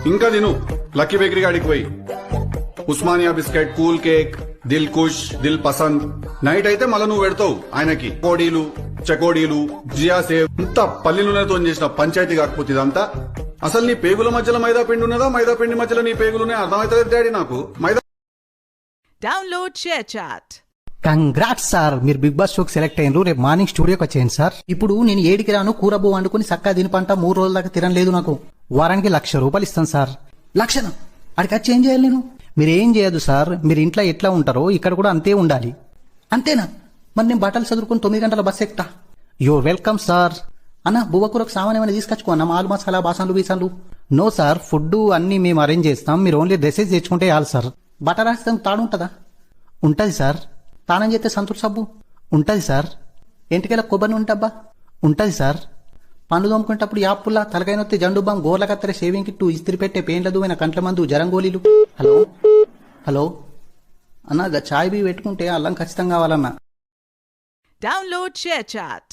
ఇంకా తిను lucky bakery గాడికి పోయి Osmania biscuit, cool cake, Dil Khush, Dil Pasand. Night అయితే మళ్ళా నువ్వు పెడతావు ఆయనకి కోడీలు, చకోడీలు, జియా సేవ్. ఇంత పల్లి నూనెతో చేసిన పంచాయతీ కాకపోతే ఇదంతా. అసలు నీ పేగుల మధ్యలో మైదా పిండి ఉన్నదా, మైదా పిండి మధ్యలో నీ పేగులునే అర్థమవుతుంది డాడీ నాకు. మైదా download share chat. Congrats sir, మీరు బిగ్ బాస్ షోకి సెలెక్ట్ అయ్యారు. రేపు మార్నింగ్ స్టూడియోకి వచ్చేయండి సార్. ఇప్పుడు నేను 7కి రాను, కూర బో వండుకుని సక్కా తినిపంట 3 రోజుల దాకా తినలేదు. నాకు వారానికి 1,00,000 రూపాయలు ఇస్తాను సార్. 1,00,000 అడిగి వచ్చి ఏం చేయాలి నేను? మీరు ఏం చేయదు సార్, మీరు ఇంట్లో ఎట్లా ఉంటారో ఇక్కడ కూడా అంతే ఉండాలి. అంతేనా? మరి నేను బట్టలు చదువుకుని 9 గంటల బస్సు ఎక్కుతా. You're welcome sir. అన్న బువ్వకూరకు సామాన్ ఏమైనా తీసుకొచ్చుకో అన్న, మాలు మసాలా, బాసన్లు బీసాన్లు. నో సార్, ఫుడ్ అన్ని మేము అరేంజ్ చేస్తాం, మీరు ఓన్లీ డ్రెస్సెస్ తెచ్చుకుంటే చాలు సార్. బట్ట రాస్తాం తాడు ఉంటుందా? ఉంటుంది సార్. తానం చేస్తే సంతూర్ సబ్బు ఉంటుంది సార్. ఎంటికెళ్ళ కొబ్బరి ఉంటబ్బా ఉంటుంది సార్. పండ్లు తోముకునేటప్పుడు యాప్పుల్లా, తలకాయ నొత్తి, జండు బాం, గోర్ల కత్తెర, షేవింగ్ కిట్టు, ఇస్త్రీ పెట్టే, పెయింట్ల దువ్వెన, కంట్ల మందు, జరంగోలీలు. హలో హలో అన్న, ఛాయ్ బీ పెట్టుకుంటే అల్లం ఖచ్చితంగా కావాలన్నా. Download share chat.